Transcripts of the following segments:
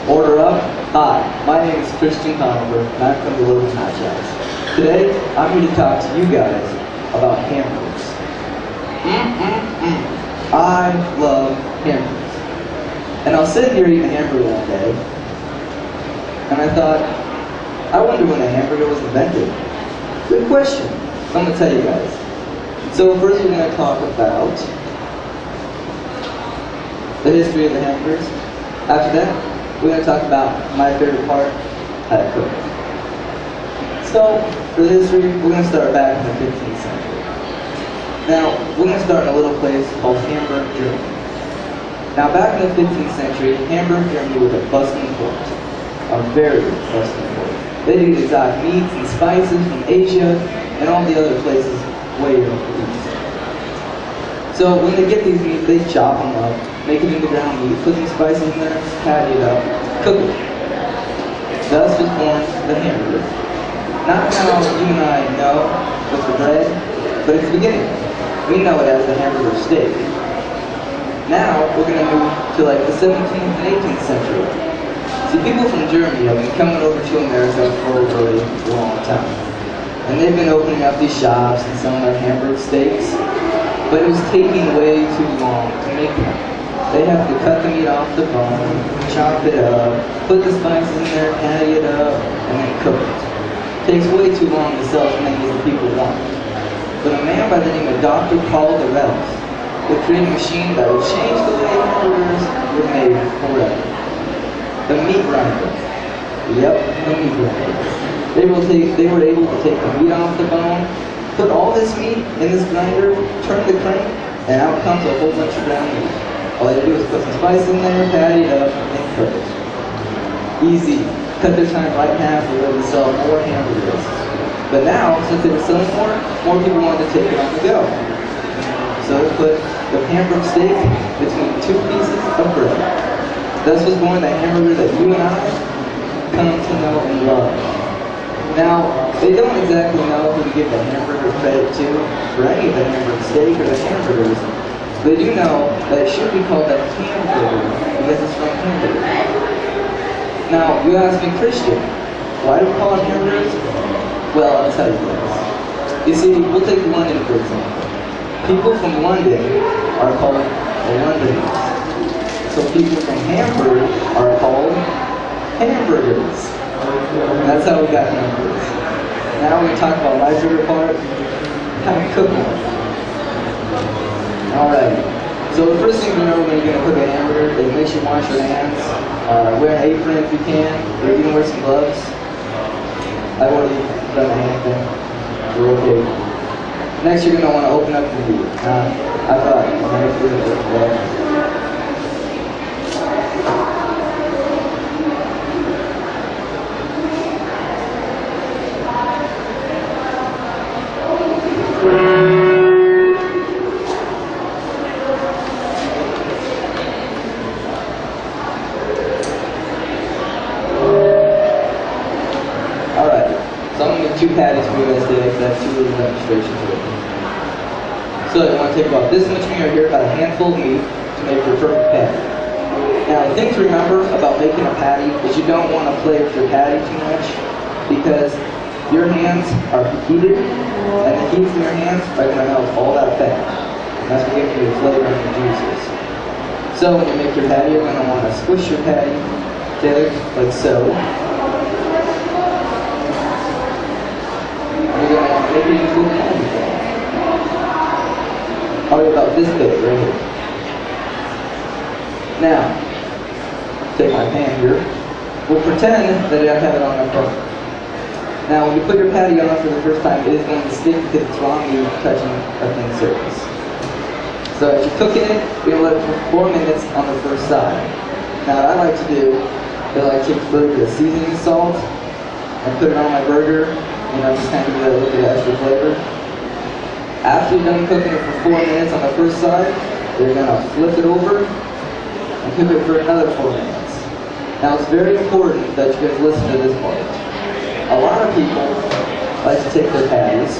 Order up. Hi, my name is Christian Hamburger, and I'm from the Logan Hot Shots. Today, I'm here to talk to you guys about hamburgers. I love hamburgers. And I was sitting here eating a hamburger one day, and I thought, I wonder when a hamburger was invented. Good question. So I'm going to tell you guys. So first we're going to talk about the history of the hamburgers. After that, we're going to talk about my favorite part, how to cook. So, for the history, we're going to start back in the 15th century. Now, we're going to start in a little place called Hamburg, Germany. Now, back in the 15th century, Hamburg, Germany was a bustling port. A very bustling port. They did exotic meats and spices from Asia and all the other places way over the east. So, when they get these meats, they chop them up, make it into ground meat, put some spices in there, patty it up, cook it. Thus was born the hamburger. Not how you and I know with the bread, but it's the beginning. We know it as the hamburger steak. Now we're going to move to like the 17th and 18th century. See, people from Germany have been coming over to America for a really long time. And they've been opening up these shops and selling their hamburger steaks, but it was taking way too long to make them. They have to cut the meat off the bone, chop it up, put the spices in there, patty it up, and then cook it. It takes way too long to sell as many as the people want. But a man by the name of Dr. Paul DeRellis would create a machine that would change the way hamburgers were made forever. The meat grinder. Yep, the meat grinder. They were able to take the meat off the bone, put all this meat in this grinder, turn the crank, and out comes a whole bunch of ground meat. All they do is put some spice in there, patty it up, and cook it. Easy. Cut their time right in half and able to sell more hamburgers. But now, since they were selling more people wanted to take it on the go. So they put the hamburger steak between two pieces of bread. Thus was born the hamburger that you and I come to know and love. Now, they don't exactly know who to give the hamburger credit to for any of the hamburger steak or the hamburgers. They do know that it should be called a hamburger because it's from Hamburg. Now, you ask me, Christian, why do we call it hamburgers? Well, I'll tell you this. You see, we'll take London for example. People from London are called Londoners. So people from Hamburg are called hamburgers. That's how we got hamburgers. Now we're going to talk about my favorite part, how to cook one. Alright, so the first thing to remember when you're going to cook a hamburger is make sure you wash your hands, wear an apron if you can, or you can wear some gloves. I've already done the hand thing, we're okay. Next you're going to want to open up the meat. I thought, two patties for you guys today, because I have two little demonstrations with me. So you want to take about this much meat right here, about a handful of meat, to make your perfect patty. Now the thing to remember about making a patty is you don't want to play with your patty too much, because your hands are heated, and the heat from your hands are going to melt all that fat. And that's going to give you the flavor and the juices. So when you make your patty, you're going to want to squish your patty together, like so. Probably about this big right here. Now, take my pan here. We'll pretend that I have it on my phone. Now, when you put your patty on for the first time, it is going to stick because it's wrong you touching a thin surface. So as you're cooking it, you're going to let it for 4 minutes on the first side. Now, what I like to do is I like to take a little bit of seasoning salt and put it on my burger. You know, just kind of give it a little bit of extra flavor. After you're done cooking it for 4 minutes on the first side, you're going to flip it over and cook it for another 4 minutes. Now it's very important that you guys listen to this part. A lot of people like to take their patties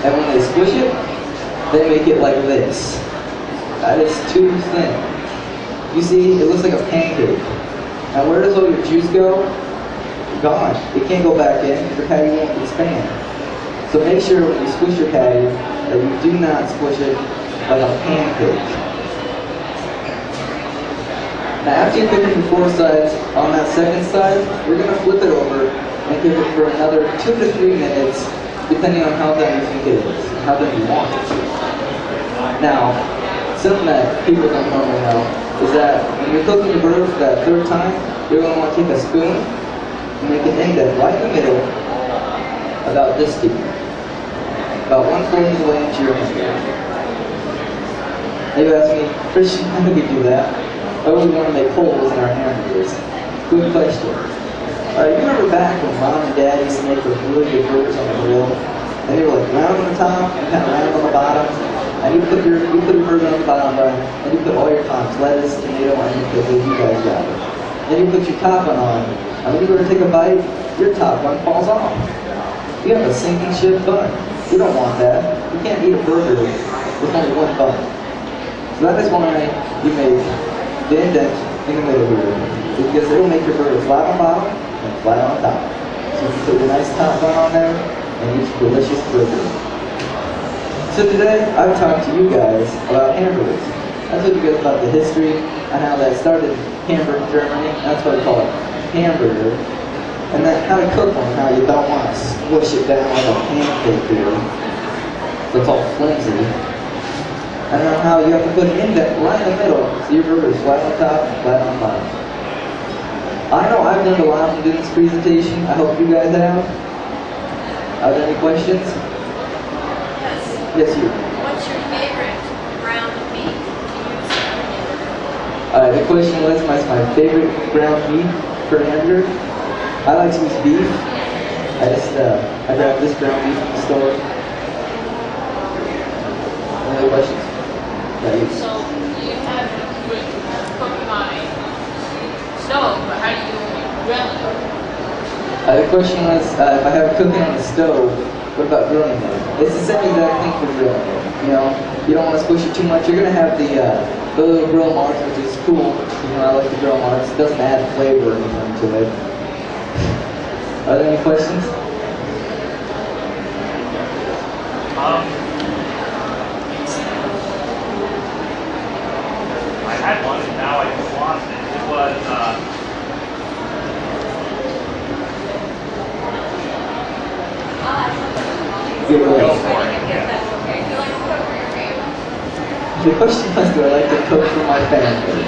and when they squish it, they make it like this. That is too thin. You see, it looks like a pancake. Now where does all your juice go? Gone. It can't go back in. Your patty won't expand. So make sure when you squish your patty that you do not squish it like a pancake. Now after you cook it four sides, on that second side, we're going to flip it over and cook it for another 2 to 3 minutes, depending on how done you think it is, how done you want it to. Now, something that people don't normally know is that when you're cooking your burger for that third time, you're going to want to take a spoon and make an indent right in the middle, about this deep, about 1/4 of the way into your hand. Now you ask me, Christian, how do we do that? Why would we want to make holes in our hamburgers? Good question. Alright, you remember back when Mom and Dad used to make those really good burgers on the grill? And they were like round on the top and kind of round on the bottom. And you put your burger on the bottom bun, and you put all your tops, lettuce, tomato, onion, pickles, you guys got it. Then you put your top one on, and when you go to take a bite, your top one falls off. You have a sinking ship bun. You don't want that. You can't eat a burger with only one bun. So that is why you make the indent in the middle here, because it'll make your burger flat on bottom and flat on top. So you can put your nice top bun on there and eat a delicious burger. So today, I've talked to you guys about hamburgers. I told you guys about the history and how that started in Hamburg, Germany. That's why I call it hamburger. And then how to cook one, how you don't want to squish it down like a pancake here. So it's all flimsy. And then how you have to put an indent right in the middle so your burger is flat on top and flat on bottom. I know I've learned a lot from doing this presentation. I hope you guys have. Are there any questions? Yes, you. What's your favorite ground meat to use? The question was, what's my favorite ground meat for hamburger? I like to use beef. I grabbed this ground beef from the store. Any other questions? Yeah, you. So you have cooking on a stove, but how do you grill it? The question was, if I have cooking on the stove, what about grilling it? It's the same exact thing for grilling it. You know, you don't want to squish it too much. You're going to have the little grill marks, which is cool. You know, I like the grill marks. It doesn't add flavor or anything to it. Are there any questions? I had one and now I just lost it. It was, Good go one. for it. Yeah. The question was, do I like to cook for my family?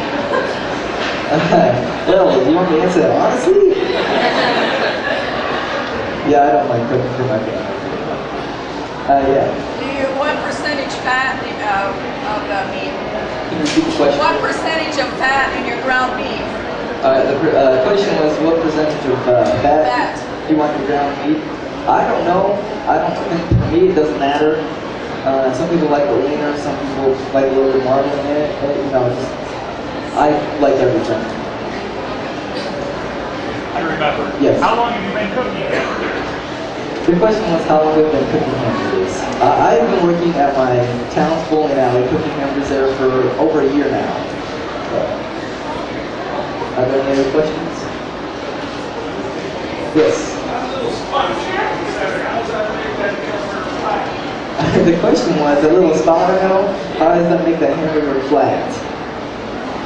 Well, do you want me to answer that honestly? Yeah, I don't like cooking for my family. Yeah. What percentage fat of the meat? Can you repeat the question? What percentage of fat in your ground beef? The question was, what percentage of fat do you want your ground meat? I don't know. I don't think, for me, it doesn't matter. Some people like it leaner, some people like a little bit more in it. You know, just, I like everything. I remember. Yes. How long have you been cooking hamburgers? The question was how long I've been cooking hamburgers. I've been working at my town's bowling alley, cooking hamburgers there for over a year now. So, are there any other questions? Yes. The question was, a little sourdough, how does that make that hamburger flat?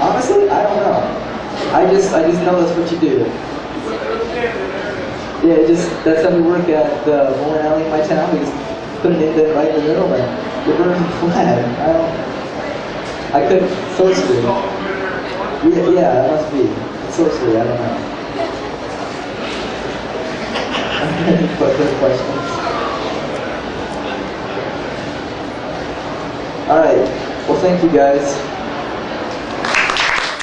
Honestly, I don't know. I just know that's what you do. Yeah, that's how we work at the bowling alley in my town. We just put an indent right in the middle and the burger's flat. I couldn't, sorcery. Yeah, it must be. Sorcery, I don't know. Any further questions? Alright, well thank you guys.